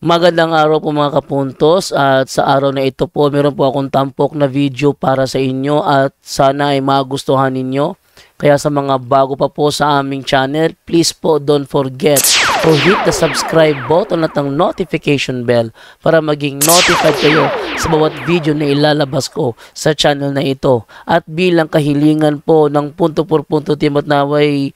Magandang araw po mga kapuntos, at sa araw na ito po meron po akong tampok na video para sa inyo at sana ay magustuhan ninyo. Kaya sa mga bago pa po sa aming channel, please po don't forget to hit the subscribe button at ang notification bell para maging notified kayo sa bawat video na ilalabas ko sa channel na ito. At bilang kahilingan po ng punto por punto team at naway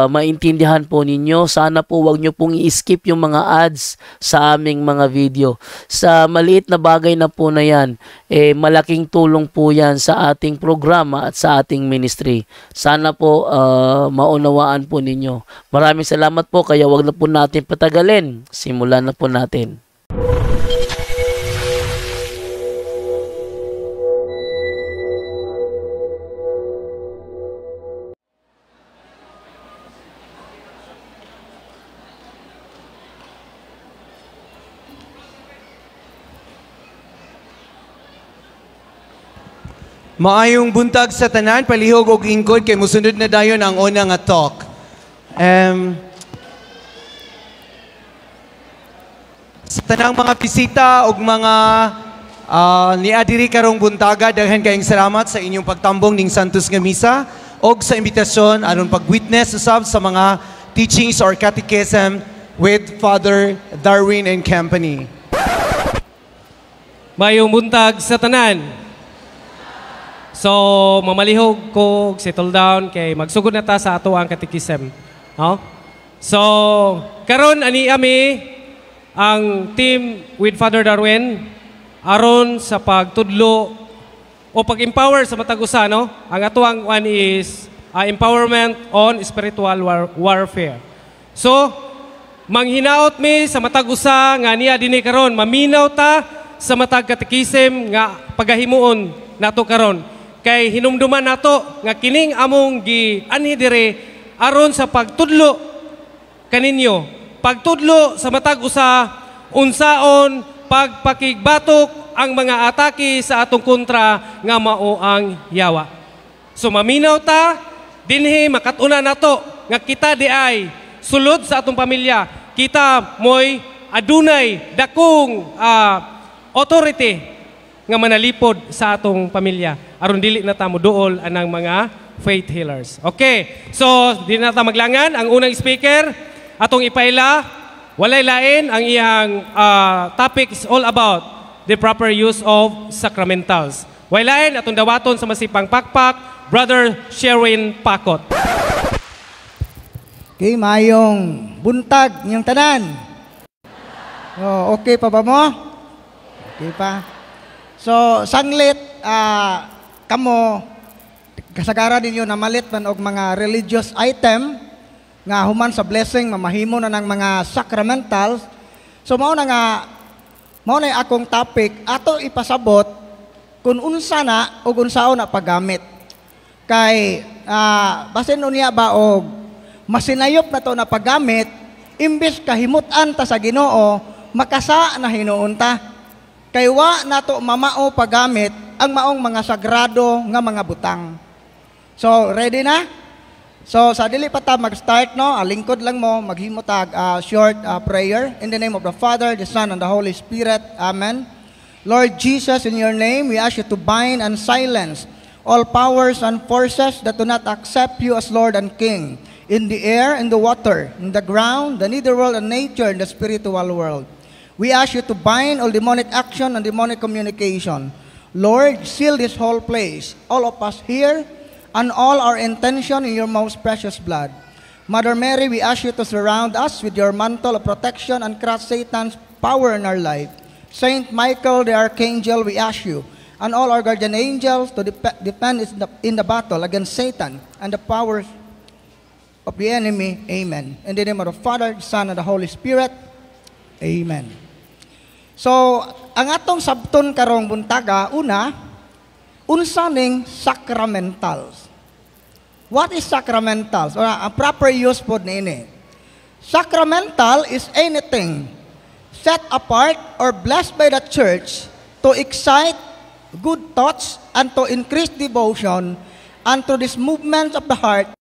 maintindihan po ninyo, sana po wag nyo pong i-skip yung mga ads sa aming mga video. Sa maliit na bagay na po na yan, malaking tulong po yan sa ating programa at sa ating ministry. Sana po maunawaan po ninyo. Maraming salamat po, kaya wag na po natin patagalin. Simulan na po natin. Maayong buntag sa tanan, palihog og ingkod kay musunod na dayon ang una nga talk. Sa tanang mga bisita og mga niadiri karong buntaga, daghan kayong salamat sa inyong pagtambong ning Santos nga misa og sa imbitasyon aron pag-witness usab sa mga teachings or catechism with Father Darwin and Company. Maayong buntag sa tanan. So, mamalihog ko, settle down, kay magsugod na ta sa ato ang katikisem. No? So, karon ani ami ang team with Father Darwin aron sa pagtudlo o pag-empower sa matag usa, no? Ang ato ang one is empowerment on spiritual warfare. So, manghinaot mi sa matag usa nga niya dinhi karon, maminaw ta sa matag katikisem nga pagahimuon nato karon. Kay hinumduman nato nga kining among gianhi dire aron sa pagtudlo kaninyo, pagtudlo sa matag usa unsaon pagpakigbatok ang mga atake sa atong kontra nga mao ang yawa. So maminaw ta dinhi makatuna nato nga kita di ay sulod sa atong pamilya, kita moy adunay dakong authority nga manalipod sa atong pamilya aron dili na ta moduol anang mga faith healers. Okay, so di na ta maglangan. Ang unang speaker atong ipaila, walay lain, ang iyang topic is all about the proper use of sacramentals. Walay lain atong dawaton sa masipang pakpak, Brother Sherwin Pakot. Okay, mayong buntag niyong tanan. Oh, okay pa ba mo? Okay pa. So, sanglit, kamo, kasagara ninyo na malit man og mga religious item nga human sa blessing, mamahimo na ng mga sacramentals. So, mao na akong topic, ato ipasabot kung unsa na o unsaon na paggamit. Kay, basin unya ba og masinayop na to na paggamit, imbis kahimutan ta sa Ginoo, makasa na hinuon ta. Kay wa nato mamao paggamit ang maong mga sagrado nga mga butang. So, ready na? So, sa dili pa ta mag-start, no? Lingkod lang mo, maghimo tag short prayer. In the name of the Father, the Son, and the Holy Spirit. Amen. Lord Jesus, in your name, we ask you to bind and silence all powers and forces that do not accept you as Lord and King. In the air, in the water, in the ground, the netherworld, and nature, in the spiritual world. We ask you to bind all demonic action and demonic communication. Lord, seal this whole place, all of us here, and all our intention in your most precious blood. Mother Mary, we ask you to surround us with your mantle of protection and crush Satan's power in our life. Saint Michael, the Archangel, we ask you, and all our guardian angels, to defend in the battle against Satan and the powers of the enemy. Amen. In the name of the Father, the Son, and the Holy Spirit. Amen. So, ang atong sabton karong buntaga, una, unsa ning sacramentals. What is sacramentals? Or a proper use po niini. Sacramental is anything set apart or blessed by the church to excite good thoughts and to increase devotion unto these movements of the heart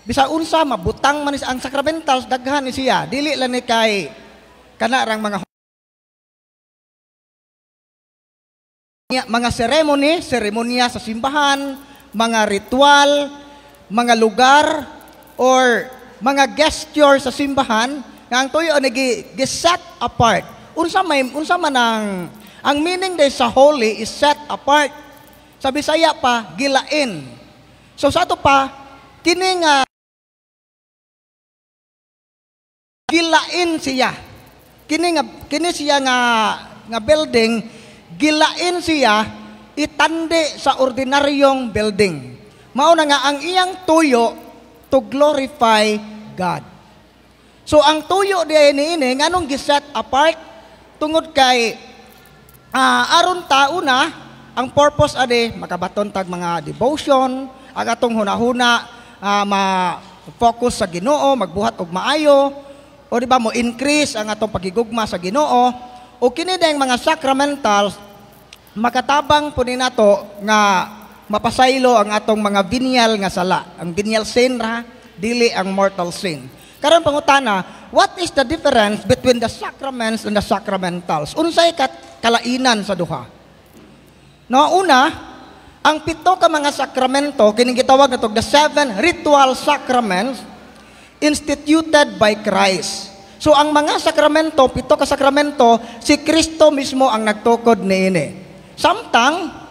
Bisa unsa mabutang man ang sacramentals daghan ni siya. Dili lang ni kay kanarang mga seremonya sa simbahan, mga ritual, mga lugar or mga gesture sa simbahan nga ang tuyo ni gi-set apart. Unsa man ang meaning day sa holy is set apart. Sa Bisaya pa gilain. So sa ato pa kini nga gilain siya. Kini siya nga building, gilain siya itande sa ordinaryong building. Mao na nga ang iyang tuyo to glorify God. So ang tuyo diay niini nganong giset apart tungod kay aron tao na ang purpose ade makabaton tag mga devotion, ang atong hunahuna ma-focus sa Ginoo, magbuhat og maayo. O di ba mo increase ang atong pagigugma sa Ginoo o kini dayang mga sacramentals makatabang po ni nato nga mapasaylo ang atong mga venial nga sala. Ang venial sin ra dili ang mortal sin. Karon pangutana, what is the difference between the sacraments and the sacramentals? Unsay kalainan sa duha? No, una, ang 7 ka mga sakramento kining gitawag nato the 7 ritual sacraments instituted by Christ. So ang mga sakramento, 7 ka sakramento, si Kristo mismo ang nagtukod niini. Samtang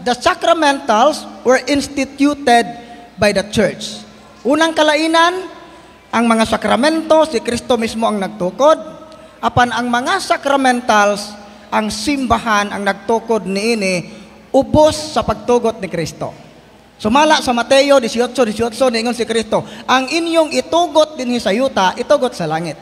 the sacramentals were instituted by the church. Unang kalainan, ang mga sakramento, si Kristo mismo ang nagtukod. Apan ang mga sacramentals, ang simbahan ang nagtukod niini ubos sa pagtugot ni Kristo. Sumala sa Mateo 18:18 niingon si Kristo, ang inyong itugot dinhi sa yuta, itugot sa langit.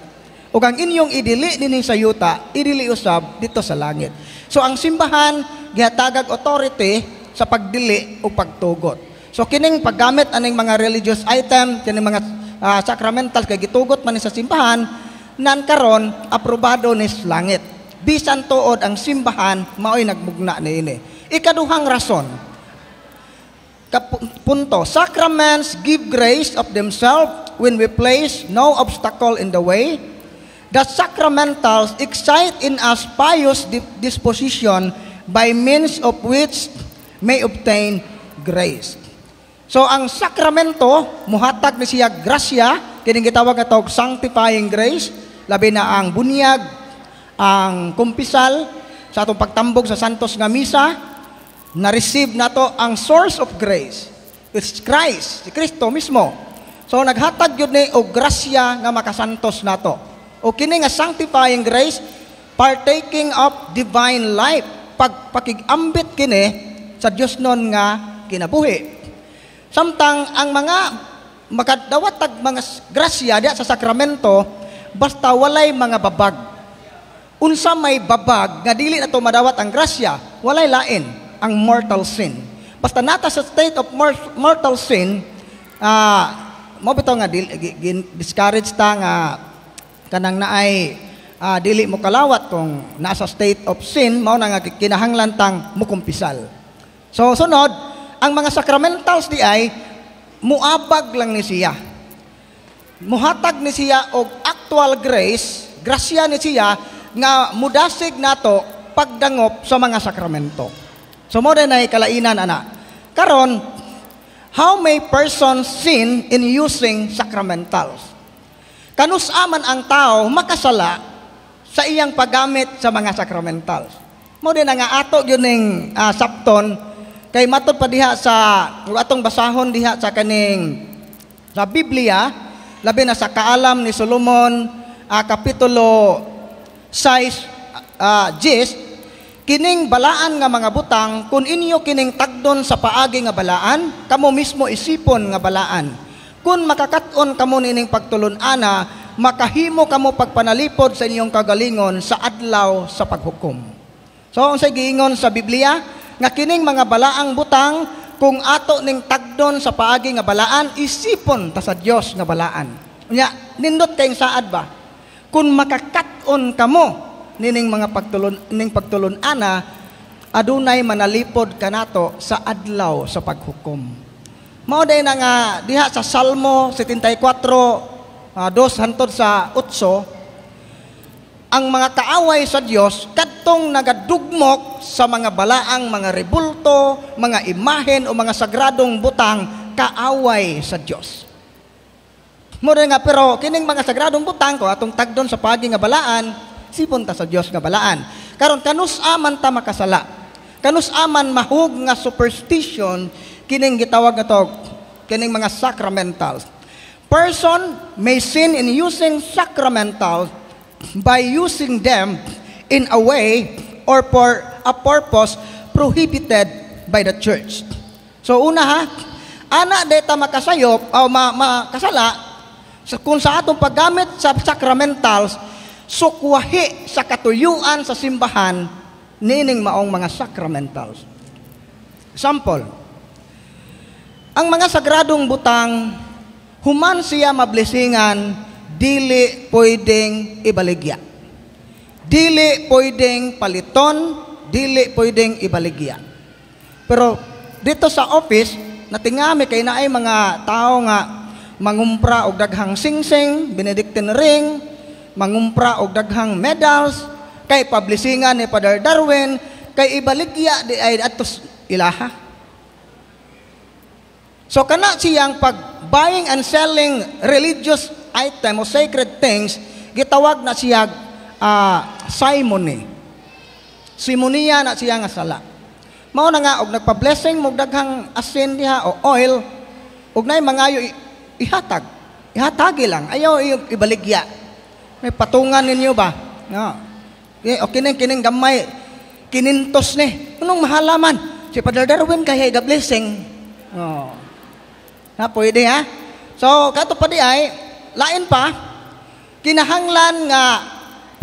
Ug ang inyong idili dinhi sa yuta, idili usab dito sa langit. So ang simbahan gihatagag authority sa pagdili o pagtugot. So kining paggamit aning mga religious item, kining mga sacramentals kay gitugot man ni sa simbahan, nan karon aprobado ni sa langit. Bisan tuod ang simbahan maoy nagmugna niini. Ikaduhang rason, punto, sacraments give grace of themselves when we place no obstacle in the way. The sacramentals excite in us pious disposition by means of which may obtain grace. So ang sakramento muhatag ni siya grasya, kining gitawag nga tawag sanctifying grace, labi na ang bunyag, ang kumpisal sa atong pagtambog sa santos nga misa. Na-receive na to ang source of grace. It's Christ, si Kristo mismo. So naghatag yun ni o grasya nga makasantos na to. O kini nga sanctifying grace, partaking of divine life. Pagpakigambit kini sa Diyos nun nga kinabuhi. Samtang ang mga makadawatag mga grasya diya sa sakramento, basta walay mga babag. Unsa may babag nga dili na to madawat ang grasya, walay lain ang mortal sin. Basta nata sa state of mortal sin, mo bitaw nga discourage ta nga kanang naay dili mo kalawat kung nasa state of sin, mao na nga kinahanglan tang mukumpisal. So sunod, ang mga sacramentals di ay muabag lang ni siya. Muhatag ni siya og actual grace, grasya ni siya nga mudasig nato pagdangop sa mga sakramento. So mo din ay kalainan ana. Karon, how may person sin in using sacramentals? Kanus-aman ang tao makasala sa iyang paggamit sa mga sacramentals. Mo din nga ato gyud ning sapton kay matud pa diha sa atong basahon diha sa kaning sa Biblia, labi na sa Kaalam ni Solomon kapitulo 6 kining balaan nga mga butang, kung inyo kining tagdon sa paagi nga balaan, kamo mismo isipon nga balaan. Kung makakaton kamo nining pagtulon-ana, makahimo kamo pagpanalipod sa inyong kagalingon sa adlaw sa paghukom. So, ang sa giingon sa Biblia, nga kining mga balaang butang, kung ato ning tagdon sa paagi nga balaan, isipon ta sa Dios nga balaan. Unya, nindot kayong saad ba? Kung makakaton kamo, nining mga pagtulon ana adunay manalipod kanato sa adlaw sa paghukom. Mao day na nga diha sa Salmo 74, 2 hangtod sa 8, ang mga kaaway sa Dios kadtong nagadugmok sa mga balaang mga rebulto, mga imahen o mga sagradong butang, kaaway sa Dios. Mura nga pero kining mga sagradong butang ko atong tagdon sa pagi nga balaan, sipon ta sa Dios nga balaan. Karon kanus-aman ta makasala. Kanus-aman mahug nga superstition kining gitawag nga to, kining mga sacramentals. Person may sin in using sacramentals by using them in a way or for a purpose prohibited by the church. So una ha, ana deta makasayop o makasala kung sa atong paggamit sa sacramentals, sukwahi sa katuyuan sa simbahan nining maong mga sacramentals. Example, ang mga sagradong butang, human siya mablesingan, dili pwedeng ibaligya. Dili pwedeng paliton, dili pwedeng ibaligya. Pero dito sa office, natingami kay naay mga tao nga mangumpra og daghang singsing, Benedictine ring, mangumpra og daghang medals, kay publisingan ni Father Darwin, kay ibaligya di ay atos ilaha. So kana siyang pag buying and selling religious item o sacred things, gitawag na siya simony. Simonia na siya nga sala. Mao na nga og nagpa-blessing mo daghang asin diha o oil, og nay mangayo ihatag. Ihatagi lang. Ayaw ibaligya. May patungan ninyo ba? No. O kining gamay, kinintos ni. Anong mahalaman? Si Father Darwin kaya iga-blessing. Oh. Na, pwede ha? So, kato pa di ay, lain pa, kinahanglan nga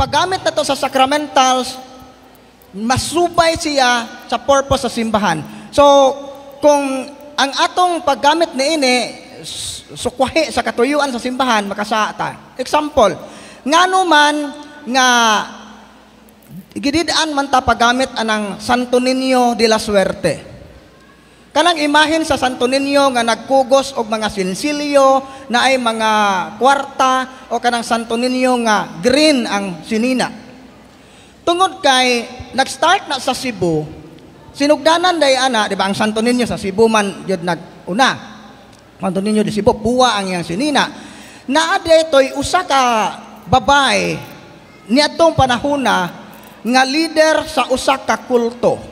paggamit na to sa sacramentals, masubay siya sa purpose sa simbahan. So, kung ang atong paggamit ni ini, sukwahi sa katuyuan sa simbahan, makasata. Example, ngano man nga gididaan man ta paggamit anang Santo Niño de la Suerte. Kanang imahin sa Santo Niño nga nagkugos og mga sinsilyo na ay mga kwarta o kanang Santo Niño nga green ang sinina. Tungod kay nag-start na sa Cebu, sinugdanan day ana, di ba ang Santo Niño sa Cebu man jud nag-una. Santo Niño de Cebu, buwa ang iyang sinina. Naade to'y usa ka babay niadtong panahona nga leader sa usa ka kulto.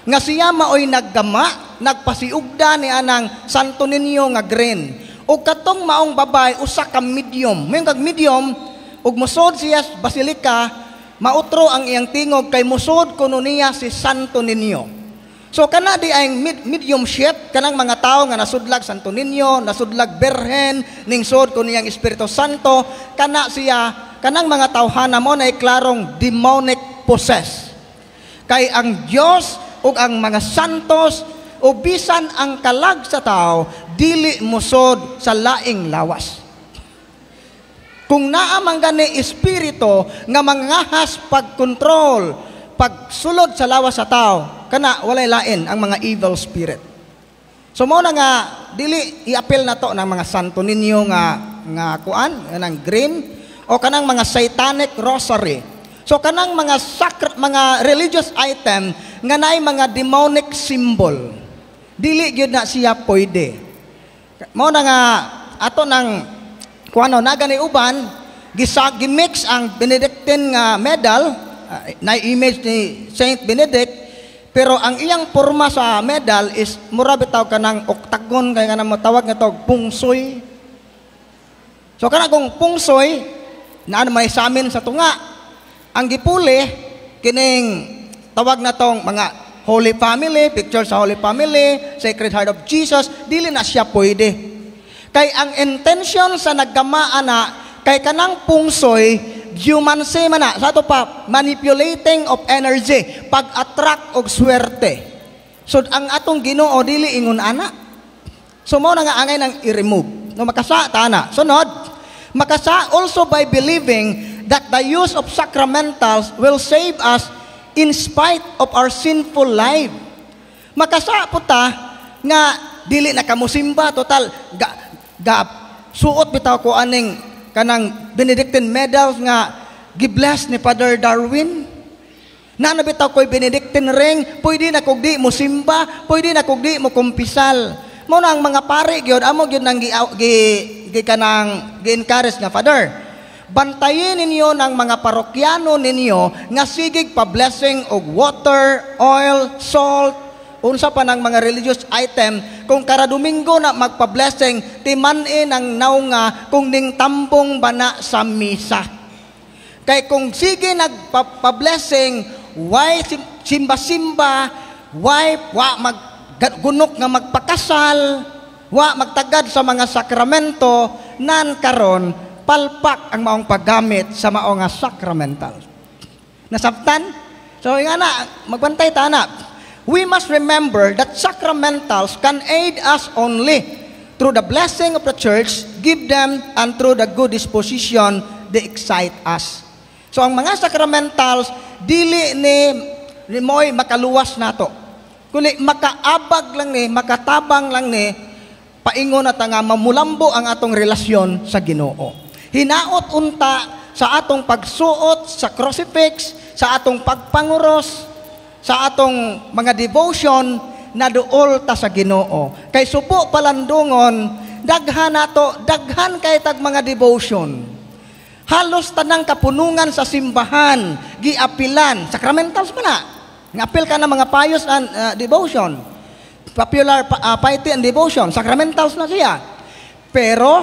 Nga siya maoy naggama, nagpasiugda ni anang Santo Niño nga green. O katong maong babay usa ka medium. May kag medium ug musod siya sa basilika, mautro ang iyang tingog kay musod kuno niya si Santo Niño. So kana di ay medium shape kanang mga tao nga nasudlag Santo Niño, nasudlag Birhen, ning sud ko niyang Espiritu Santo, kana siya kanang mga tawhana mo na klarong demonic possess. Kay ang Dios ug ang mga santos o bisan ang kalag sa tao dili musod sa laing lawas. Kung naa man gani espiritu nga mangahas pagkontrol, pagsulod sa lawas sa tao, kana walay lain ang mga evil spirit. So mo na nga dili i-appeal na to ng mga Santo Niño nga kuan, kanang green o kanang mga satanic rosary. So kanang mga religious item nga naay mga demonic symbol. Dili gyud na siya pwede. Mo na nga ato nang kuano na gani uban gimix ang Benedictine nga medal na image ni Saint Benedict, pero ang iyang porma sa medal is mura bitaw kanang octagon kay kanang matawag nga tawag pungsoy. So kanang kung pungsoy na may sa amin sa tunga, ang gipuli kining tawag na tong mga Holy Family, picture sa Holy Family, Sacred Heart of Jesus, dili na siya pwede. Kay ang intention sa naggamaan na kay kanang pungsoy humancy man na, sa ito pa, manipulating of energy, pag-attract og swerte. So, ang atong Ginoo dili ingon ana. So, mo na nga angay nang i-remove. No, makasa, tana. Sunod, makasa also by believing that the use of sacramentals will save us in spite of our sinful life. Makasa po ta nga dili na kamusimba total suot bitaw ko aning kanang Benedictine medals nga gibless ni Father Darwin. Bitaw ko'y Benedictine ring, pwede na kog di mo simba, pwede na kog di mo kumpisal. Mo na ang mga pare gyud amo gyud nang gi-encourage nga Father. Bantayin ninyo ng mga parokyano ninyo nga sigig pa-blessing og water, oil, salt, unsa pa ng mga religious item. Kung kada Domingo na magpa-blessing, timanin ang naunga kung ning tambong bana sa misa. Kay kung sige nagpa-blessing, why simba-simba, why maggunok nga magpakasal, wa magtagad sa mga sakramento, nan karon palpak ang maong paggamit sa maong nga sacramental. Nasabtan? So nga na, magbantay ta na. We must remember that sacramentals can aid us only through the blessing of the church, give them, and through the good disposition, they excite us. So ang mga sacramentals, dili ni mo'y makaluwas nato. Kundi makaabag lang ni, makatabang lang ni, paingon at nga mamulambo ang atong relasyon sa Ginoo. Hinaot unta sa atong pagsuot sa crucifix, sa atong pagpanguros, sa atong mga devotion na duol ta sa Ginoo. Kay supo palandungon, daghan kay tag mga devotion. Halos tanang kapunungan sa simbahan, giapilan, sacramentals pa na. Ngapil ka na mga pious and devotion. Popular piety and devotion, sacramentals na siya. Pero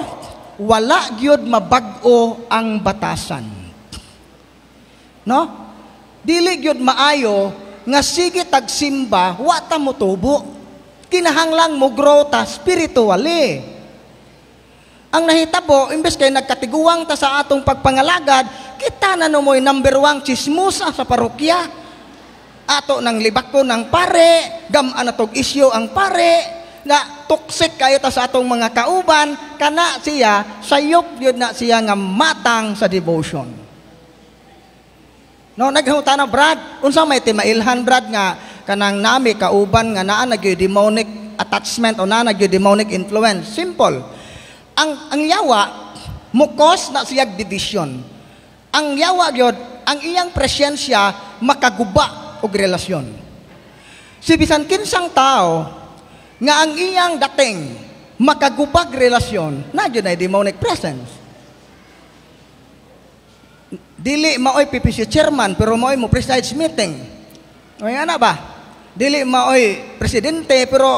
wala gyud mabag-o ang batasan. No? Dili gyud maayo nga sige tagsimba, wa ta motubo. Kinahanglang mo grow ta spiritually. Ang nahitabo, imbes kay nagkatiguang ta sa atong pagpangalagad, kita na mo'y number 1 chismosa sa parokya. Ato ng libako ng pare, gamaan natog isyo ang pare, na toxic kayo ta sa atong mga kauban, kana siya, sayop yun na siya nga matang sa devotion. No, naghuta na Brad, unsa may timailhan Brad nga, kanang nami kauban nga naa nagyo demonic attachment o naa nagyo demonic influence. Simple. Ang yawa, mukos na siyag division. Ang yawa gyud, ang iyang presensya makaguba og relasyon. Si bisan kinsang tao nga ang iyang dating makagubag relasyon, na gyud ay demonic presence. Dili maoy PPC chairman pero maoy mo presides meeting. Ay ana ba? Dili maoy presidente pero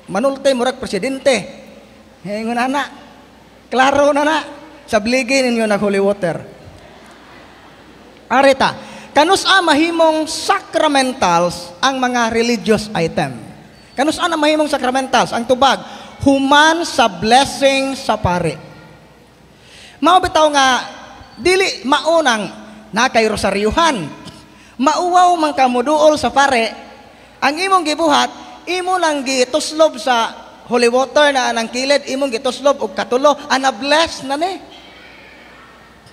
manulte murag presidente. Hingon ana. Klaro na sa bligin ninyo na holy water. Arita, kanusa mahimong sacramentals ang mga religious item. Kanusa na mahimong sacramentals ang tubag human sa blessing sa pare. Mao bitaw nga dili maunang na kay rosaryuhan. Mauwaw man ka moduol sa pare. Ang imong gibuhat, imo lang gituslob sa holy water na anang kilid, imong gituslob og katulo, ana-bless na ni.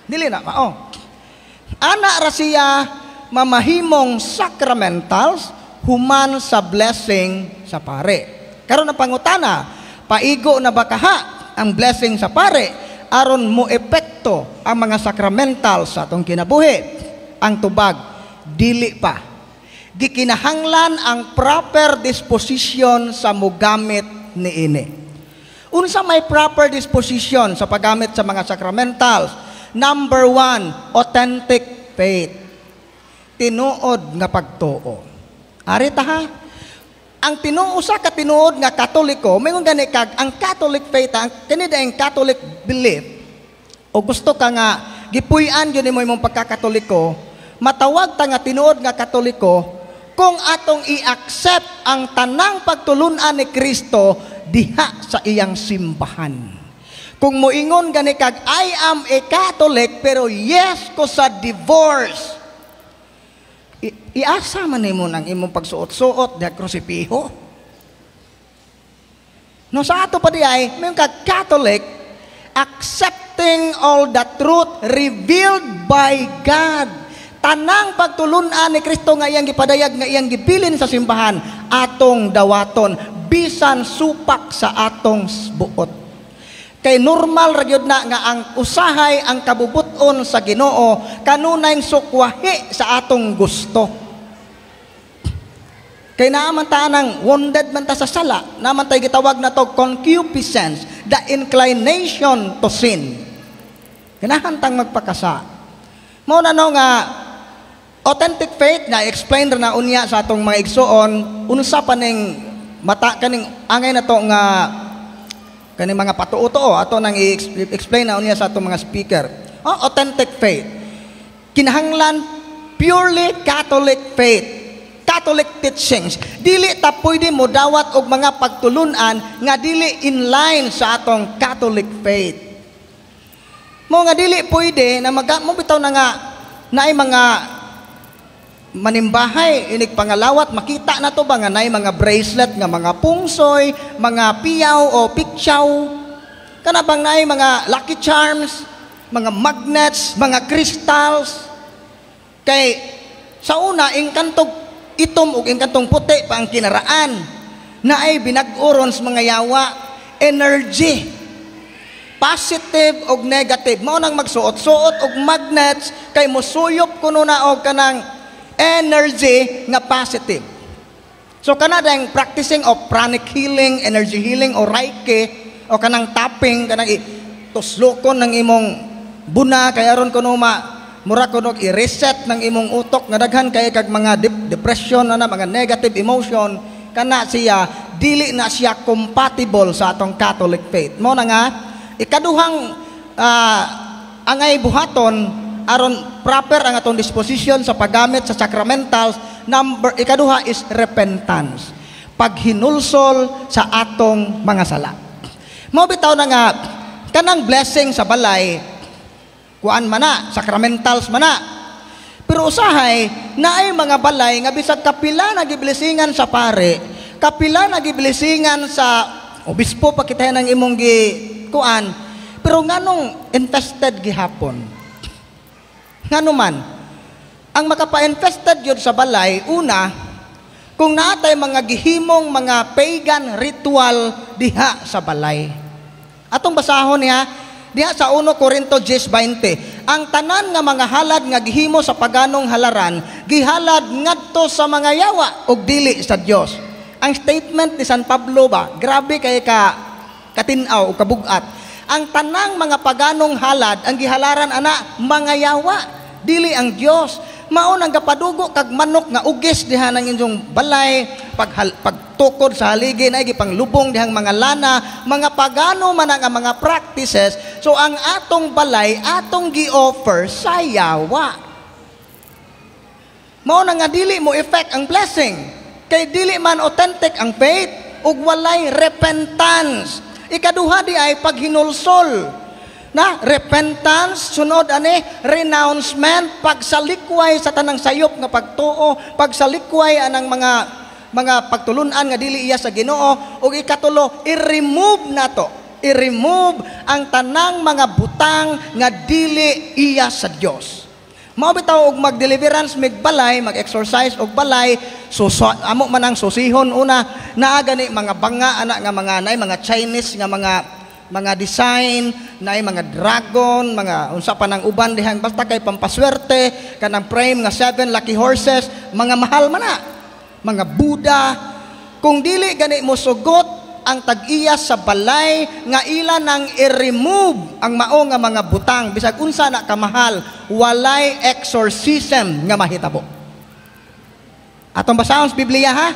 Dili na, mao. Ana ra siya mamahimong sacramentals human sa blessing sa pare. Karon na pangutana, paigo na ba kaha ang blessing sa pare aron mo epekto ang mga sacramentals sa atong kinabuhi? Ang tubag, dili pa. Gikinahanglan ang proper disposition sa mugamit niini. Unsa may proper disposition sa paggamit sa mga sacramentals? Number 1, authentic faith. Tinuod nga pagtuo. Ari ta ha? Ang usa ka tinuod nga Katoliko, mayong gani kag ang Catholic faith, ang kanidaing Catholic belief, o gusto ka nga gipuy-an gyud nimo imong pagkakatoliko, matawag ta nga tinuod nga Katoliko kung atong i-accept ang tanang pagtulunan ni Kristo diha sa iyang simbahan. Kung moingon gani kag I am a Catholic pero yes ko sa divorce, iasa man nimo nang imong pagsuot-suot da krusipiho. No sa ato pa diay, mayon kag Catholic accepting all the truth revealed by God. Tanang pagtulunan ni Kristo nga iyang gipadayag nga iyang gibilin sa simbahan atong dawaton bisan supak sa atong buot. Kay normal ra gyud na nga ang usahay ang kabubuton sa Ginoo kanunay sukwahi sa atong gusto. Kay naaman ta nang wounded man ta sa sala, naaman tay gitawag na to concupiscence, the inclination to sin. Ganahan tang magpakasa. Mao na no nga authentic faith na explain ra na unya sa atong mga igsoon, unsa pa ning mata kaning angay na to nga kaning mga patuo-tuo ato nang i-explain na unya sa atong mga speaker. Authentic faith. Kinahanglan purely Catholic faith. Catholic teachings. Dili ta pwede mo dawat og mga pagtulunan nga dili in line sa atong Catholic faith. Mo nga dili pwede na mo bitaw na nga naay mga manimbahay inig pangalawat makita na to ba nga naay mga bracelet nga mga pungsoy, mga piyaw o pikchaw. Kana bang naay mga lucky charms, mga magnets, mga crystals. Kay sa una ingkantog itom ug ingkantong puti pa ang kinaraan na ay binag-oron sa mga yawa, energy, positive ug negative. Mao nang magsuot-suot og magnets kay mosuyop kuno na og kanang energy nga positive. So kanang practicing of pranic healing, energy healing o reiki o kanang tapping kanang tuslokon ng imong buna kay aron kuno mura kuno i-reset ng imong utok nga daghan kay kag mga depression na mga negative emotion kana siya dili na siya compatible sa atong Catholic faith. Mo na nga ikaduhang angay buhaton aron proper ang atong disposition sa paggamit sa sacramentals. Ikaduha is repentance, paghinulsol sa atong mga sala. Mo bitaw na nga kanang blessing sa balay kuan man na, sacramentals man na. Pero usahay, naay mga balay nga bisag kapila nagiblessingan sa pare, kapila nagiblessingan sa obispo pakitahan ng imong kuan, pero nganong infested gihapon. Ngano man, ang makapa-infested yun sa balay, una, kung naatay mga gihimong mga pagan ritual diha sa balay. Atong basahon niya, diha sa 1 Corinto 10:20, ang tanan nga mga halad nga gihimo sa paganong halaran, gihalad ngadto sa mga yawa ug dili sa Dios. Ang statement ni San Pablo ba, grabe kay katinaw o kabugat. Ang tanang mga paganong halad, ang gihalaran ana mga yawa, dili ang Dios. Mao nang gapadugo kag manok nga ugis diha nang inyong balay, pagtukod sa haligi na gipanglubong dihang mga lana, mga pagano man ang mga practices. So ang atong balay atong gi-offer sa yawa. Mao na nga dili mo effect ang blessing. Kay dili man authentic ang faith ug walay repentance. Ikaduha di ay paghinulsol. Na repentance, sunod ani renouncement, pagsalikway sa tanang sayop nga pagtuo, pagsalikway anang mga pagtulunan nga dili iya sa Ginoo, ug ikatulo i-remove nato, i-remove ang tanang mga butang nga dili iya sa Dios. Mao bitaw og mag-deliverance balay, mag-exercise og balay, so amo man ang susihon una naa gani mga banga ana nga mga nay mga Chinese nga mga design, naay mga dragon, mga unsa pa nang uban dihan basta kay pampaswerte, kanang frame nga 7 lucky horses, mga mahal man na. Mga Buddha, kung dili gani mo sugot ang tag-iya sa balay nga ila nang i-remove ang mao nga mga butang bisag unsa na kamahal, walay exorcism nga mahitabo. Atong basahon sa Biblia ha.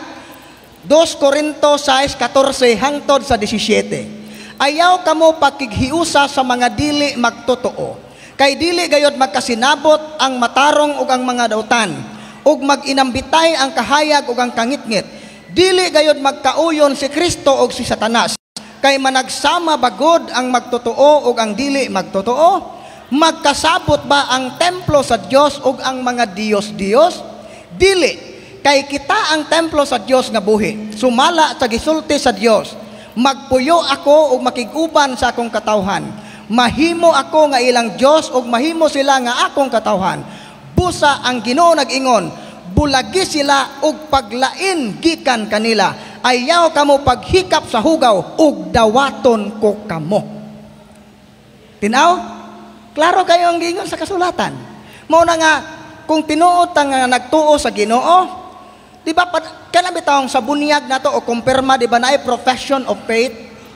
2 Corinto 6:14 hangtod sa 17. Ayaw kamo pakighiusa sa mga dili magtotoo. Kay dili gayod magkasinabot ang matarong ug ang mga dautan, ug maginambitay ang kahayag ug ang kangitngit. Dili gayod magkauyon si Kristo ug si Satanas. Kay managsama bagod ang magtotoo ug ang dili magtotoo. Magkasabot ba ang templo sa Dios ug ang mga Dios? Dili. Kay kita ang templo sa Dios nga buhi. Sumala sa gisulti sa Dios. Magpuyo ako ug makiguban sa akong katawhan. Mahimo ako nga ilang Dios ug mahimo sila nga akong katawhan. Busa ang Ginoo nag-ingon, bulagi sila ug paglain gikan kanila. ayaw kamo paghikap sa hugaw ug dawaton ko kamo. Tinaw? Klaro kayo ang gingon sa kasulatan. Mao na nga kung tinuod ta nga nagtuo sa Ginoo, di ba kana bitawng sa bunyag nato o kumpirma, di ba naay profession of faith?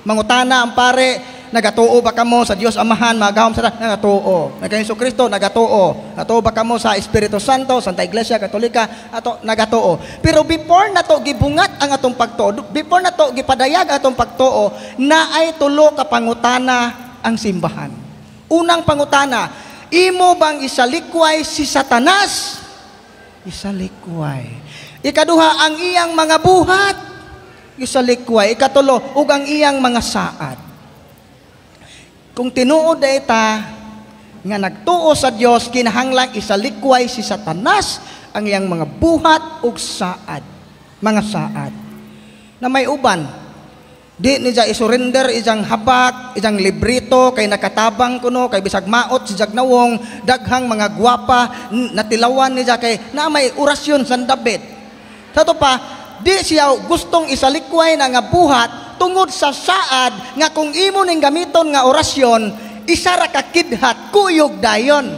Mangutana ang pare, nagatuo ba kamo sa Dios Amahan, magahom sa nagatuo. Nagkay Jesucristo nagatuo. Natuo ba kamo sa Espiritu Santo, Santa Iglesia Katolika, ato nagatuo. Pero before nato gibungat ang atong pagtuo, before nato gipadayag ang atong pagtuo, naay tulo ka pangutana ang simbahan. Unang pangutana, imo bang isalikway si Satanas? Isalikway. Ikaduha, ang iyang mga buhat, isalikway. Ikatulo, ug ang iyang mga saad. Kung tinuod ta nga nagtuo sa Dios, kinahanglang isalikway si Satanas ang iyang mga buhat ug saad, mga saad. Na may uban, di niya isurrender ijang habak, ijang librito kay nakatabang kuno kay bisag maot si jagnawong daghang mga gwapa natilawan niya kay na may orasyon sa David. Sato pa, di siya gustong isalikway na nga buhat tungod sa saad nga kung imo ning gamiton nga orasyon, isa ra ka kidhat, kuyog dayon.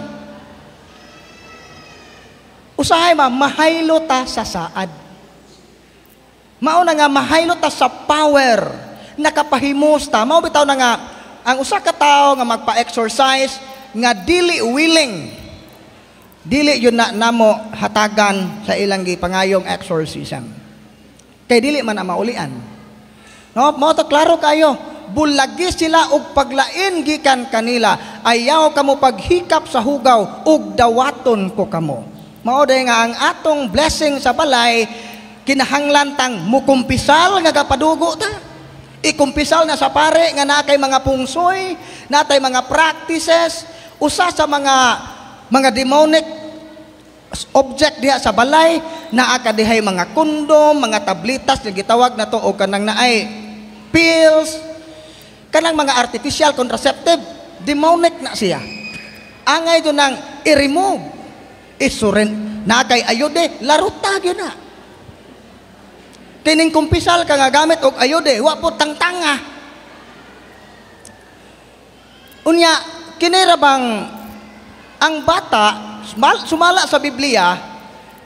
Usahay mahaylo ta sa saad. Mao na nga mahaylo ta sa power, nakapahimos ta. Mao bitaw na nga ang usa ka tawo nga magpa-exercise nga dili willing, dili yun na namo hatagan sa ilang gipangayong exorcism. Kay dili man na maulian. No, mo to klaro kayo, bulagi sila og paglain gikan kanila, ayaw kamo paghikap sa hugaw ug dawaton ko kamo. Mao day nga ang atong blessing sa balay, kinahanglan tang mukumpisal nga kapadugo ta. Ikumpisal na sa pare nga na kay mga pungsoy, natay mga practices, usa sa mga demonic object diha sa balay, naa ka dihay mga kondom, mga tablitas nga gitawag nato o kanang naay pills, kanang mga artificial contraceptive, demonic na siya. Angay do nang i-remove, isuren na kay ayode, larutag yun na. Kining kumpisal ka nga gamit og ayode, wa po tangtanga. Unya, kinira bang ang bata sumala sa Biblia,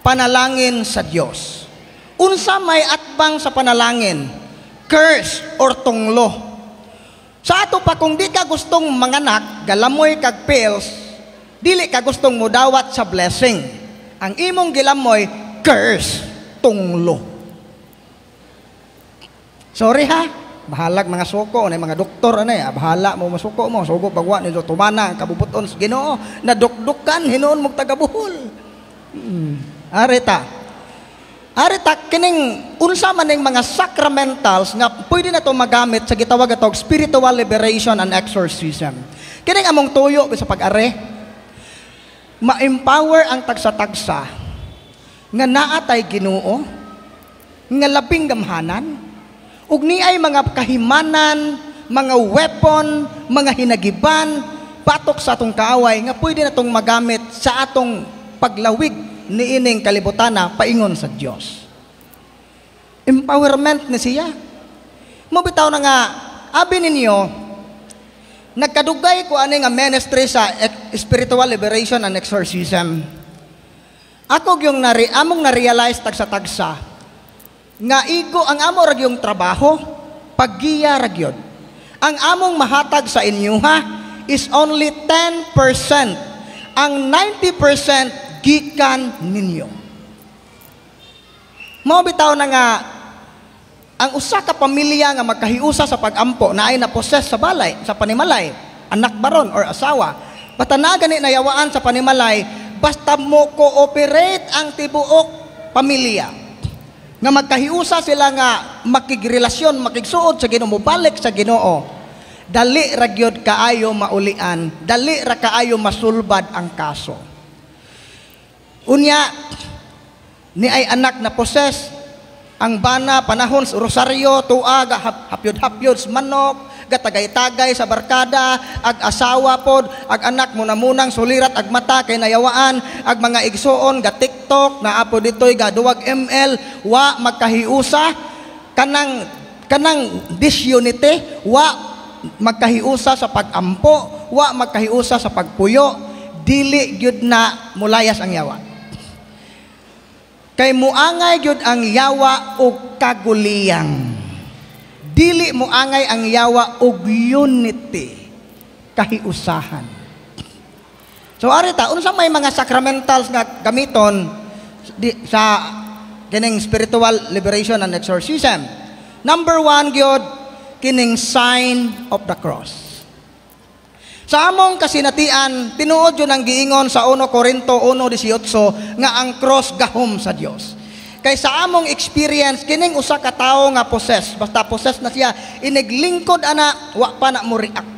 panalangin sa Dios. Unsa may atbang sa panalangin? Curse or tunglo. Sa ato pa, kung di ka gustong manganak, galamoy kag pills, dili ka gustong mudawat sa blessing. Ang imong gilamoy, curse, tunglo. Sorry ha, bahalag mga suko, na mga doktor, bahala mo masuko mo, sugo pagwa nito, tumana, ang kabubuton sa Ginoo, nadukdukan, hinoon mong tagabuhol. Arita, kining unsa man ning mga sacramentals nga pwede na to magamit sa gitawag atog spiritual liberation and exorcism. Kining among tuyo sa pag-are, ma-empower ang tagsa-tagsa nga naatay Ginoo, nga labing gamhanan, ug niay mga kahimanan, mga weapon, mga hinagiban, patok sa atong kaaway nga pwede na tong magamit sa atong paglawig niining kalibutana paingon sa Dios. Empowerment na siya. Mabitaw na nga, abi ninyo, nagkadugay ko ani nga ministry sa spiritual liberation and exorcism. Ako yung among na-realize tagsa-tagsa nga igo ang amo rag yung trabaho, paggiya rag yun. Ang among mahatag sa inyo is only 10%. Ang 90% gikan ninyo. Mao bitaw na nga ang usa ka pamilya nga magkahiusa sa pag-ampo na ay naposes sa balay, sa panimalay, anak baron or asawa, batana gani nayawaan sa panimalay, basta mo cooperate ang tibuok pamilya nga magkahiusa sila nga makigrelasyon, makigsuod sa Ginoo, balik sa Ginoo, dali ra gyud kaayo maulian, dali ra kaayo masulbad ang kaso. Unya, ni ay anak na poses, ang bana, panahon, rosaryo, tuag, hapyod-hapyod, manok, gatagay-tagay sa barkada, ag asawa pod, ag anak mo na munang sulirat, ag mata, kay nayawaan, ag mga igsoon, ga TikTok, na apo dito'y ga 2 ml, wa magkahiusa, kanang disunity, wa magkahiusa sa pagampo, wa magkahiusa sa pagpuyo, dili gyud na mulayas ang yawa. Kay muangay gyud ang yawa og kaguliyang. Dili muangay ang yawa og unity, kahiusahan. So arita, unsa may mga sacramentals nga gamiton sa kining spiritual liberation and exorcism. Number 1 gyud kining sign of the cross. Sa among kasinatian, tinuod yun ang giingon sa 1 Corinto 1:18 nga ang cross gahom sa Dios. Kay sa among experience, kining usa ka tawo nga possess, basta possess na siya, iniglingkod ana, wa pa na mo react.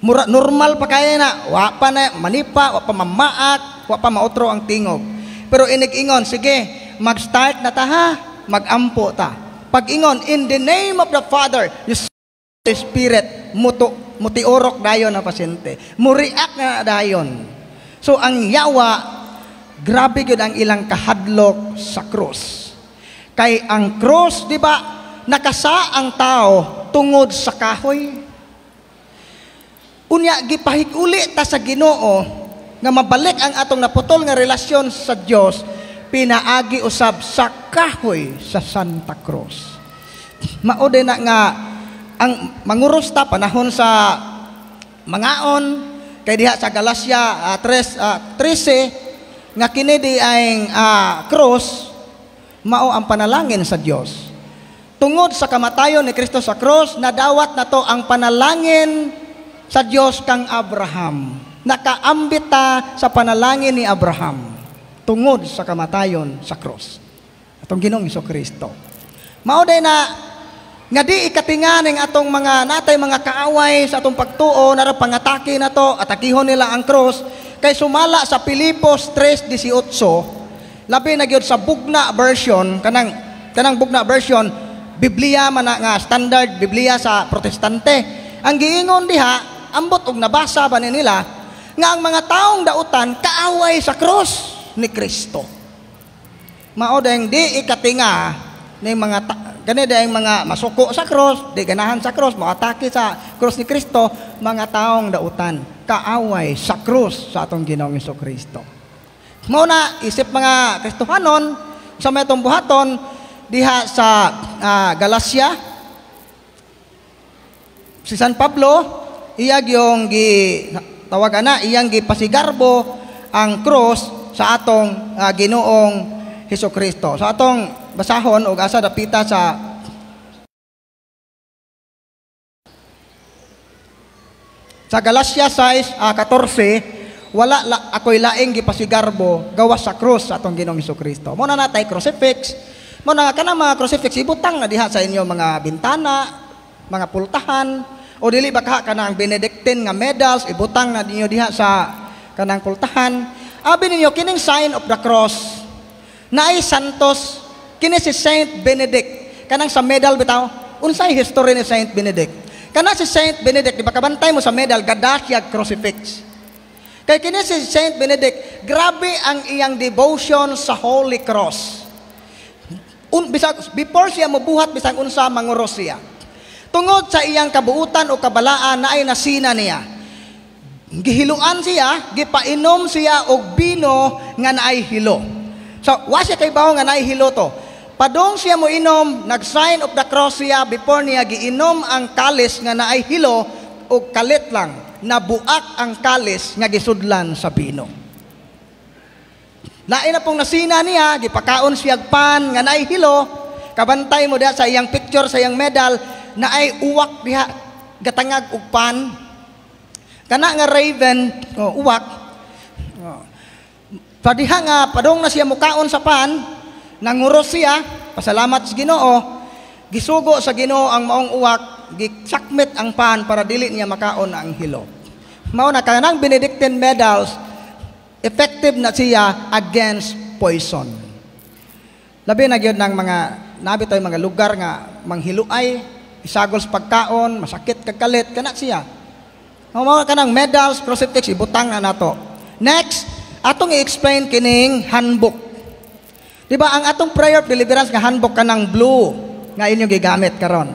Normal pa kaya na, wa pa na manipa, wa pa mamaak, wa pa maotro ang tingog. Pero inig-ingon, sige, mag-start na ta ha, mag-ampo ta. Pag-ingon, in the name of the Father, the Spirit, mutiorok dayon na pasyente. Muriak na dayon. So ang yawa, grabe yun ang ilang kahadlok sa krus. Kay ang krus, di ba, nakasa ang tao tungod sa kahoy. Unya, gipahig-uli ta sa Ginoo nga mabalik ang atong naputol nga relasyon sa Dios, pinaagi usab sa kahoy sa Santa Cruz. Mao din na nga ang manguros ta panahon sa mangaon kay diha sa Galacia 13 nga kini di ay cross mao ang panalangin sa Dios. Tungod sa kamatayon ni Kristo sa cross, nadawat na to ang panalangin sa Dios kang Abraham. Nakaambita sa panalangin ni Abraham tungod sa kamatayon sa cross. Atong Ginoong Hesukristo. Mao day na nga di ikatingan ng atong mga natay mga kaaway sa atong pagtuo na pangatake na to, atakihon nila ang cross, kay sumala sa Filipos 3:18, labi na gyud sa bugna version, kanang bugna version, Biblia man nga standard Biblia sa Protestante. Ang giingon diha, ambot og nabasa ba nila nga ang mga taong dautan kaaway sa cross ni Kristo. Mao dayang di ikatinga ning mga gani dayang mga masuko sa cross, di ganahan sa cross, moatake sa cross ni Kristo, mga taong dautan kaaway sa cross sa atong Ginoong Hesukristo. Mao na isip mga Kristohanon sa metong buhaton diha sa Galacia, si San Pablo iyag yung tawagan na, iyang gipasigarbo ang cross sa atong Ginoong Hesukristo. So atong basahon og asa dapita sa Galacia 6:14, wala ako'y laing gipasigarbo gawas sa cross sa atong Ginoong Hesukristo. Mo na natay crucifix, mo na kanang mga crucifix ibutang na diha sa inyo mga bintana, mga pultahan, o dili baka kanang Benedictine nga medals ibutang na ninyo diha sa kanang pultahan. Abi ninyo kining sign of the cross naay santos, kini si Saint Benedict kanang sa medal bitaw. Unsay history ni Saint Benedict? Kana si Saint Benedict, di ba kabantay mo sa medal gadasya crucifix. Kay kini si Saint Benedict, grabe ang iyang devotion sa Holy Cross. Before siya mabuhat bisag unsa manguros siya. Tungod sa iyang kabuutan o kabalaan na ay nasina niya. Gihiluan siya, gipainom siya og bino nga naay hilo. So, wa siya kay bawo nga naay hilo to. Padong siya mo inom, nag-sign of the cross siya before niya giinom ang kalis nga naay hilo og kalit lang, nabuak ang kalis nga gisudlan sa bino. Lain na pong nasina niya, gipakaon siya pan nga naay hilo, kabantay mo diha sa iyang picture, sa iyang medal, na ay uwak diha gatangag og pan kana nga raven uwak diha nga padong na siya mukaon sa pan, nanguros siya, pasalamat sa Ginoo, gisugo sa Ginoo ang maong uwak, gisakmit ang pan para dili niya makaon ang hilo. Mao na kanang Benedictine medals, effective na siya against poison. Labi na gyud ng mga nabitoy mga lugar nga manghiluay, isagol sa pagkaon, masakit kagkalit, kana siya. Mga kanang medals, crucifix, ibutang na nato. Next, atong i-explain kining handbook. Diba, ang atong prayer of deliverance nga handbook kanang blue, nga inyong gigamit karon.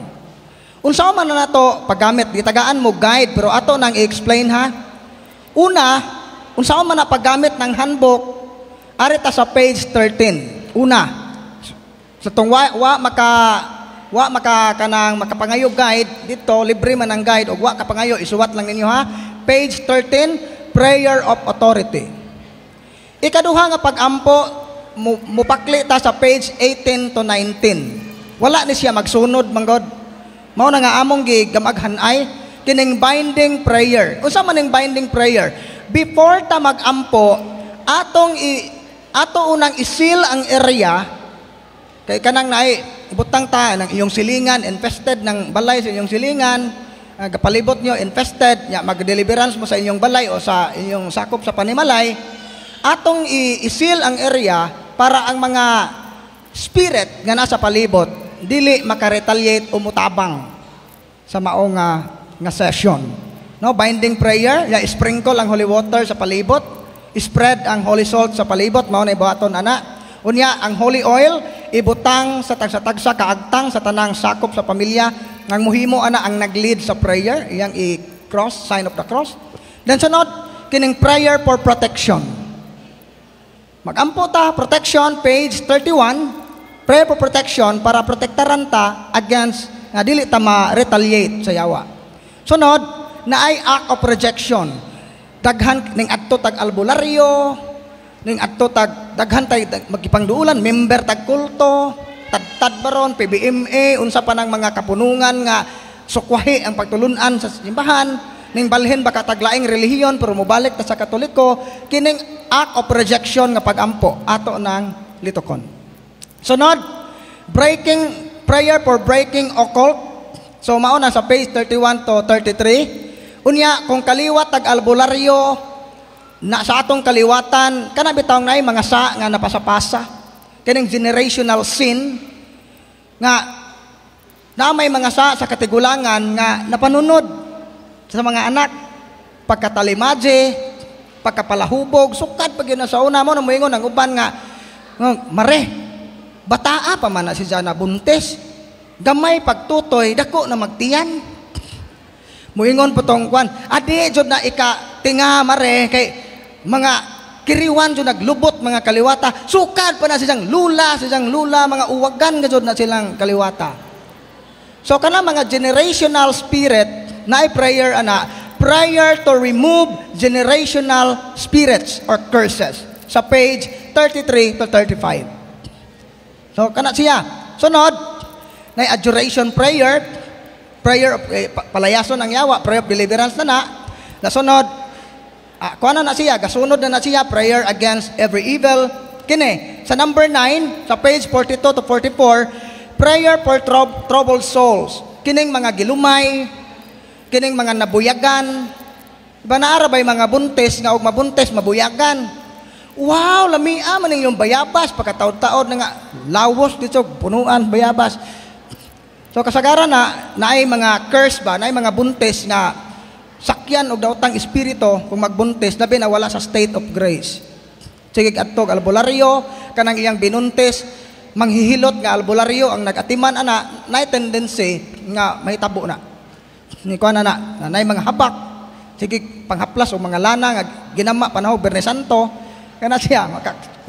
Unsa man na nato paggamit, gitagaan mo guide pero ato nang i-explain ha. Una, unsa man na paggamit ng handbook, ari ta sa page 13. Una, sa tong wa maka kanang makapangayo guide dito, libre man ang guide ug wa kapangayo isuwat lang ninyo ha. Page 13, prayer of authority. Ikaduha nga pag-ampo, mupakli ta sa page 18 to 19. Wala ni siya magsunod manggod. Mao na nga among gigamaghan ay kining binding prayer. Unsa man ning binding prayer? Before ta mag-ampo, ato unang isil ang area kay kanang naay ibutang ta ng iyong silingan infested ng balay sa inyong silingan, kapalibot nyo infested, nya mag-deliverance mo sa inyong balay o sa inyong sakop sa panimalay. Atong isil ang area para ang mga spirit nga nasa palibot dili makaretaliate o mutabang sa mao nga session. No, binding prayer, ya sprinkle ang holy water sa palibot, spread ang holy salt sa palibot, mao na ibuhaton ana. Unya ang holy oil ibutang sa tagsa kaagtang sa tanang sakop sa pamilya ngang muhimo ana ang nag-lead sa prayer, iyang i-cross, sign of the cross. Then sunod kining prayer for protection. Mag-ampo ta protection page 31. Prayer for protection para protektaran ta against nga dili ta ma-retaliate sa yawa. Sunod, naay act of rejection. Daghan ning adto tag albularyo, ning adto tag daghan tay magipangduulan, member tag kulto, tad baron PBMA, unsa pa nang mga kapunungan nga sukwahi ang pagtulunan sa simbahan, ning balhin baka taglaing relihiyon pero mobalik ta sa Katoliko, kining act of rejection nga pag-ampo ato nang litokon. Sunod, prayer for breaking occult. So mao na sa page 31 to 33. Unya kung kaliwat tag albularyo na sa atong kaliwatan kana bitaw nay mga sa nga napasapasa. Kining generational sin nga na may mga sa katigulangan nga napanunod sa mga anak, pagkatalimaje, pagkapalahubog, sukad pag yun na sa una mo na moingon ang uban nga mare bataa pa man na si Jana buntes, gamay pagtutoy, dako na magtiyan. Muingon po tong kwan, adi jud na ika tinga mare kay mga kiriwan jud naglubot mga kaliwata, sukad pa na siyang lula, mga uwagan jud na silang kaliwata. So kana mga generational spirit na prayer ana, prayer to remove generational spirits or curses sa page 33 to 35. So, kana siya. Sunod, na adjuration prayer, prayer of palayason ang yawa, prayer of deliverance na. Nasunod, kuha na siya, gasunod na siya, prayer against every evil. Kini, sa number 9, sa page 42 to 44, prayer for troubled souls. Kining mga gilumay, kining mga nabuyagan. Iba na arabay mga buntis, nga og mabuntis, mabuyagan. Wow, lamia man yung bayabas, pagkataod-taod na nga, lawos dito, punuan, bayabas. So kasagaran na ay mga curse ba, na ay mga buntis nga sakyan og daotang espiritu kung magbuntis, labi na wala sa state of grace. Sige atog albularyo, kanang iyang binuntis, manghihilot nga albularyo, ang nagatiman ana, na tendency nga mahitabo na. Ni ko na mga habak, sige panghaplas o mga lana, nga ginama panahon, Bernes Santo, kana siya,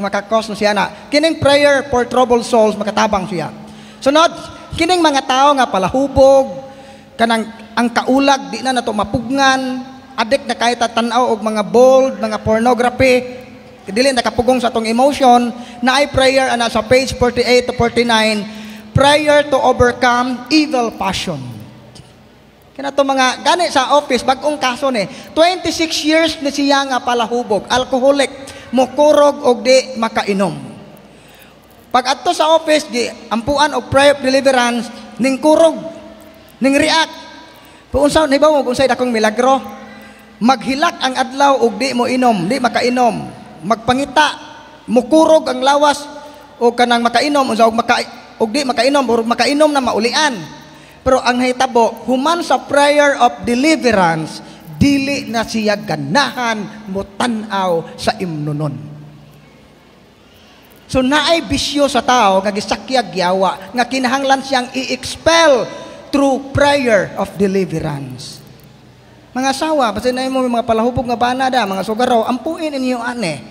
makakos na siya na. Kining prayer for troubled souls, makatabang siya. Sunod, kining mga tao nga palahubog, kanang ang kaulag, di na nato mapugngan, adik na kahit tanaw og mga bold, mga pornography, dili nakapugong sa atong emotion, na ay prayer ana sa page 48 to 49, prayer to overcome evil passion. Kaya to mga, gani sa office, bagong kaso ni, 26 years na siya nga palahubog, alcoholic, mukurog og di makainom. Pag adto sa office di ampuan og prayer of deliverance ning kurog, ning react. Puunsa hibaw mo unsay dakong milagro? Maghilak ang adlaw og di mo inom, di makainom. Magpangita, mukurog ang lawas og kanang makainom unsa og di makainom or makainom na maulian. Pero ang hitabo human sa prayer of deliverance, dili na siya ganahan mutanaw sa imnunon. So naay bisyo sa tao nga gisakyag yawa nga kinahanglan siyang i-expel through prayer of deliverance. Mga asawa, basta na mo mga palahubog nga banada, mga sugaraw, ampuin inyo ane.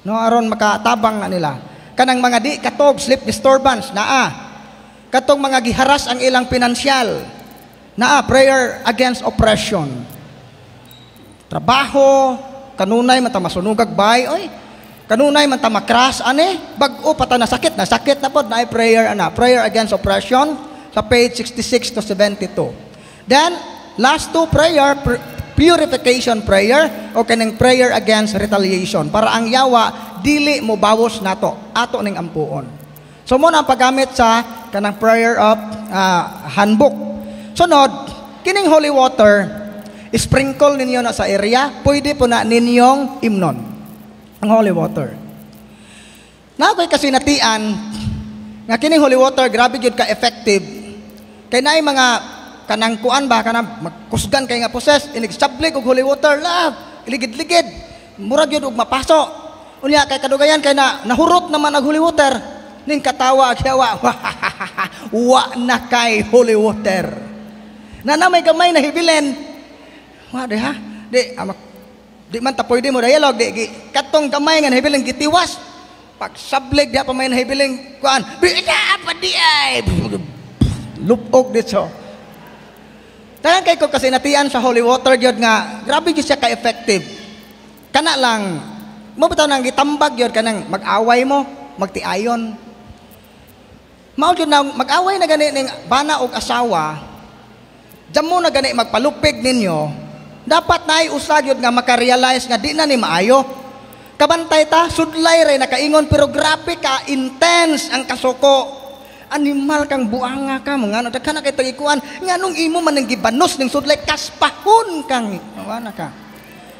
No, aron makatabang na nila. Kanang mga di katog sleep disturbance naa. Katong mga giharas ang ilang pinansyal. Naa prayer against oppression. Trabaho, kanunay man ta masunugag bay, oy. Kanunay man ta makras ane, bag-o pata na sakit na pod na prayer prayer against oppression sa page 66 to 72. Then last two prayer, purification prayer o kanang prayer against retaliation para ang yawa dili mo bawos nato ato ning ampuon. So mo na ang paggamit sa kanang prayer of handbook. Sunod, kining holy water sprinkle ninyo na sa area, pwede po na ninyong imnon ang holy water. Na ako'y kasinatian nga kining holy water grabe gyud ka effective kay naay mga kanang kuan ba kanang magkusgan kay nga poses inigsablig og holy water la iligid-ligid murag gyud og mapaso unya kay kadugayan kay nahurot naman ang holy water ning katawa agyawa wa na kay holy water na may gamay na hibilen wa de ha di man ta pwede mo dialog di katong gamay nga nahibiling gitiwas pag sablig di pa may nahibiling kuan bida pa di ay lupog dito. Tanan kay ko kasi natian sa holy water gyud nga grabe gyud siya ka effective. Kana lang mo bitaw nang gitambag gyud kanang mag-away mo, magtiayon. Mao gyud na mag-away na gani ning bana og asawa. Diyan mo na gani magpalupig ninyo. Dapat naay usa gyud nga maka-realize nga di na ni maayo. Kabantay ta sudlay ray nakaingon pero grabe ka intense ang kasuko. Animal kang buanga ka mga ano daghan kay tagikuan nganong imo man nang gibanos ning sudlay kaspahon kang ana ka.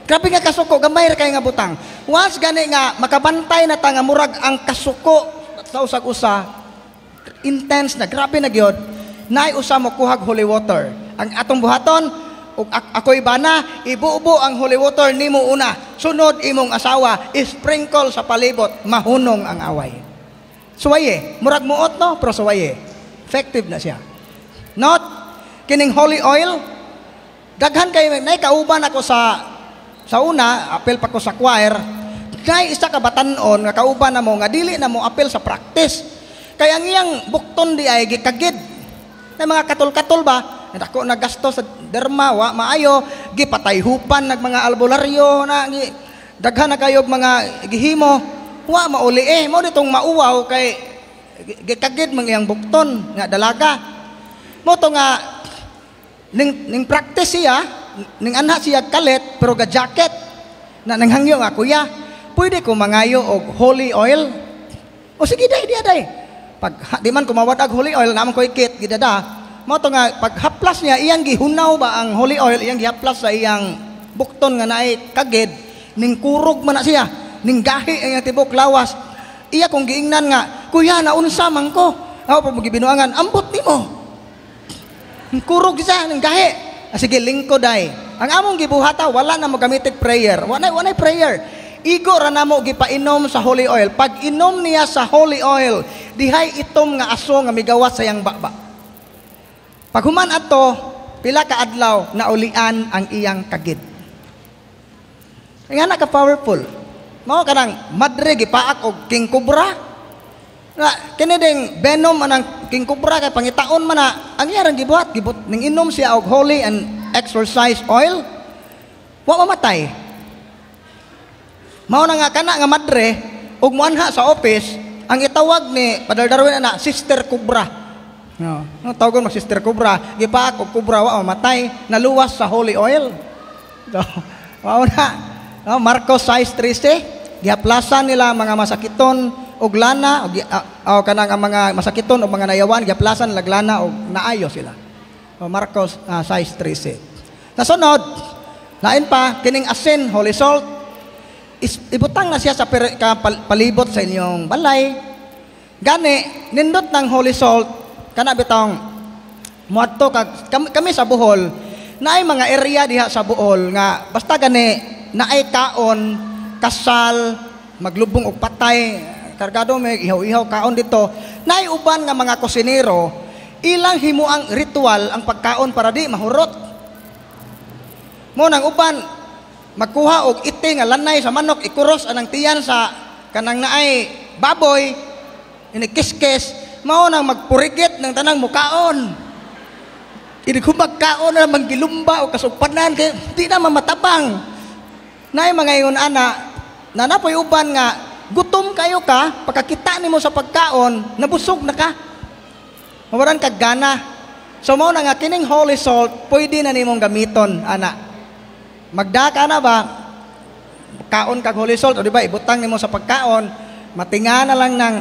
Grabe nga kasuko gamay ra kay nga butang. Once gani nga makabantay na ta nga murag ang kasuko sa usag-usa intense na grabe na gyud. Naay usa mo kuhag holy water. Ang atong buhaton ug ako'y bana, ibuubo ang holy water nimo una. Sunod imong asawa, sprinkle sa palibot, mahunong ang away. Suwaye, murag muot no, pero suwaye. Effective na siya. Not, kining holy oil, daghan kay nay kauban ako sa una, apel pa ko sa choir, kay isa ka batan-on nga kauban na mo, nga dili na mo apel sa practice. Kaya ang iyang bukton di ay gikagid. Na mga katol-katol ba, ako nagasto sa derma wa maayo gipatayhupan nag mga albularyo na daghan na kayo mga gihimo wa mauli mo ditong mauwaw kay gikagid mang iyang bukton nga dalaga mo to nga ning practice siya ning anha siya kalit pero ga jacket na nanghangyo nga kuya pwede ko mangayo og holy oil o sige day pag di man kumawad og holy oil namon ko ikit gidada. Mo to nga paghaplas niya iyang gihunaw ba ang holy oil iyang gihaplas sa iyang bukton nga naay kagid ning kurog man na siya ning gahi ang tibok lawas iya kung giingnan nga kuya naunsa man ko ako pa magibinuangan ambot nimo ning kurog siya ning gahi sige lingko day ang among gibuhata wala na mo gamitig prayer wala prayer igo ra namo gipainom sa holy oil pag inom niya sa holy oil dihay itom nga aso nga migawas sa iyang baba. Pag human ato, pila ka adlaw na ulian ang iyang kagid. Nga na ka-powerful. Mao kanang madre gipaak og king cobra. Na kini ding venom anang king cobra kay pangitaon man na ang iyang gibuhat ning inom siya og holy and exorcise oil. Wa mamatay. Mao na nga kana nga madre og muanha sa office ang itawag ni Padre Darwin na Sister Cobra. No, tawgon mo Sister Cobra, gipaak og cobra wa matay, naluwas sa holy oil. So, mao na. No, Marcos 6:13, gihaplasan nila mga masakiton og lana o kanang mga masakiton og mga nayawan gihaplasan laglana og naayo sila. Marcos 6:13. Nasunod, lain pa kining asin, holy salt. Ibutang na siya sa palibot sa inyong balay. Gani nindot ng holy salt kana bitong muadto kami sa Bohol naay mga area diha sa Bohol nga basta gani naay kaon kasal maglubong og patay kargado may ihaw-ihaw kaon dito. Nay uban nga mga kusinero, ilang himuang ritual ang pagkaon para di mahurot. Mo nang uban magkuha og iti nga lanay sa manok, ikuros anang tiyan sa kanang naay baboy, inikiskis, mao nang magpurigit ng tanang mukaon. Ini kung magkaon na manggilumba o kasugpanan, kaya di na mamatabang. Nay mga iyon ana, nanapoy uban nga, gutom kayo ka, pagkakita nimo sa pagkaon, nabusog na ka. Mawaran kag gana. So mao na nga, kining holy salt, pwede na nimong gamiton, ana. Magdaka na ba, kaon kag holy salt, o diba, ibutang nimo sa pagkaon, matinga na lang ng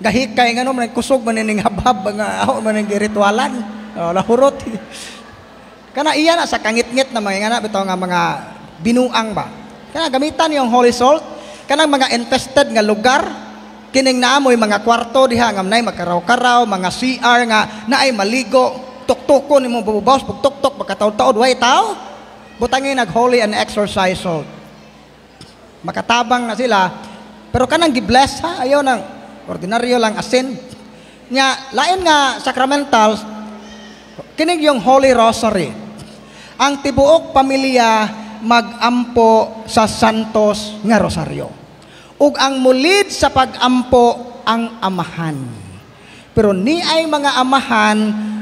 gahikay, nga no, kusog manining habhab, nga ako manining ritualan. Lahurot. Kana iya na sa kangit-ngit na mga nga bitaw nga mga binuang ba. Kana gamitan yung holy salt kanang mga infested nga lugar kining naamoy mga kwarto diha nga nay magkaraw-karaw, mga CR nga naay maligo, tuktukon nimo bububaws pug tuktok pagkataod-taod way tao. Butangin nag holy and exorcise salt. Makatabang na sila pero kanang gibless ha ayaw nang ordinaryo lang asin. Nya lain nga sacramentals kinig yung Holy Rosary. Ang tibuok pamilya magampo sa santos nga rosaryo. Ug ang mulid sa pagampo ang amahan. Pero ni ay mga amahan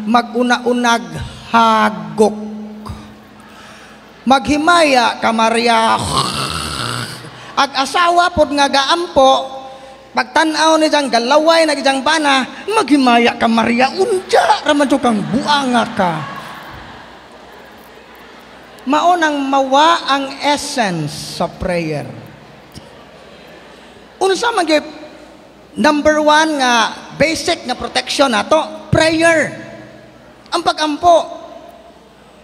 maguna-unag hagok. Maghimaya ka Maria. Ag asawa pod nga gaampo pagtanaw ni jang galaway na jang bana, maghimaya ka Maria, unja raman to kang buanga ka. Mao nang mawa ang essence sa prayer. Unsa man gyud number 1 nga basic nga protection nato, prayer. Ang pagampo.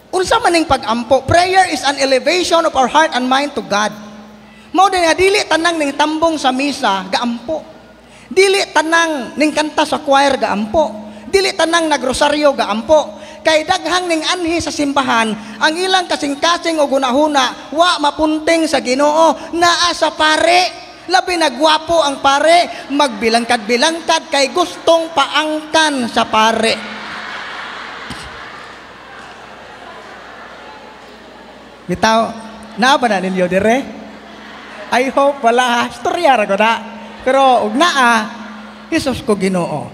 Unsa man ning pagampo? Prayer is an elevation of our heart and mind to God. Mao din nga dili tanang ning tambong sa misa gaampo. Dili tanang ning kanta sa choir gaampo. Dili tanang nagrosaryo gaampo. Kay daghang ning anhi sa simbahan ang ilang kasing-kasing o gunahuna wa mapunting sa Ginoo naa sa pare. Labi nagwapo ang pare, magbilangkad-bilangkad kay gustong paangkan sa pare. Bitaw, naa ba na ninyo dire? I hope wala ha. Storya ra ko na. Pero ug naa, Hesus ko Ginoo.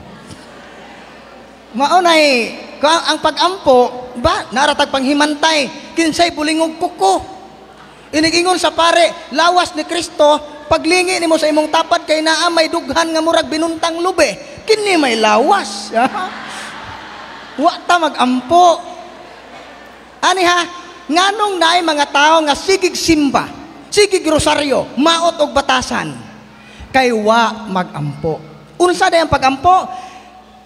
Maunay, ang pagampo, ba, naratag panghimantay, kinsay bulingog kuko. Inigingon sa pare, lawas ni Kristo, paglingi nimo sa imong tapad kay naa may dughan nga murag binuntang lube. Kini may lawas. Wa ta magampo. Ani ha, nganong naay mga tao nga sigig simba, sigig rosaryo, maot og batasan, kay wa magampo. Unsa day ang pagampo?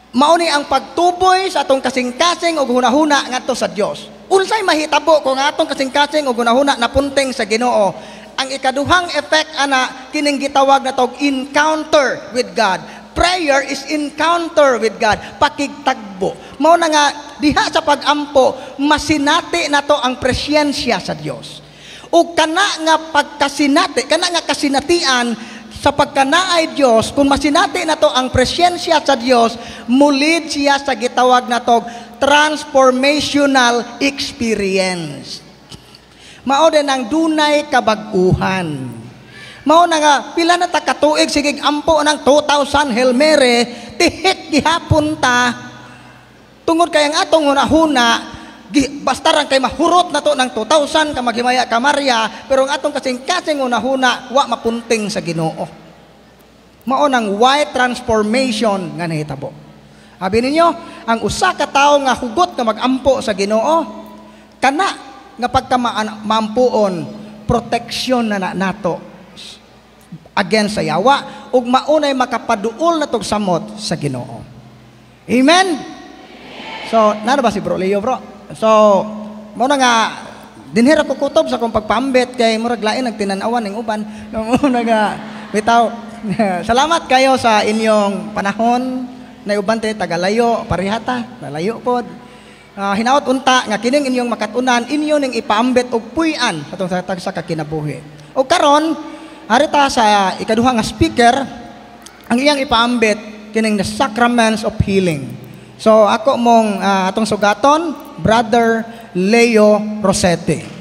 Mauni ang pagtuboy sa atong kasing-kasing og hunahuna ngadto sa Dios. Unsay mahitabo kung atong kasing-kasing og hunahuna napunting sa Ginoo? Ang ikaduhang effect ana kining gitawag na tog encounter with God. Prayer is encounter with God, pakigtagbo. Mao na nga diha sa pagampo masinati nato ang presensya sa Dios. Ug kana nga pagkasinati, kana nga kasinatian sa pagkanaay Dios, kung masinati nato ang presensya sa Dios, mulid siya sa gitawag natog transformational experience. Mao din ang dunay kabag-uhan. Mao na nga pila na ta katuig sigig ampo ng 2,000 Hail Mary, tihik gihapon ta tungod kay ang atong hunahuna basta lang kay mahurot na to ng 2,000 ka maghimaya ka Maria, pero ang atong kasing-kasing unahuna wa mapunting sa Ginoo. Mao nang white transformation nga nahitabo. Abi ninyo, ang usa ka tawo nga hugot nga magampo sa Ginoo, kana nga pagka maampuon, proteksyon na nato against sa yawa ug maunay makapaduol na tog samot sa Ginoo. Amen. So, nano ba si Bro Leo, bro? So, mo na nga dinhira ko kutob sa kong pagpambit kay murag lain nagtinanawan ning uban. Mo na nga bitaw. Salamat kayo sa inyong panahon. Na uban tay tagalayo, parihata, nalayo pod. Hinaot unta nga kining inyong makatunan inyo ning ipaambit og puy-an atong sa kinabuhi. O karon harita sa ikaduha nga speaker ang iyang ipaambit kining the sacraments of healing. So ako mong atong sugaton, Brother Leo Rosete.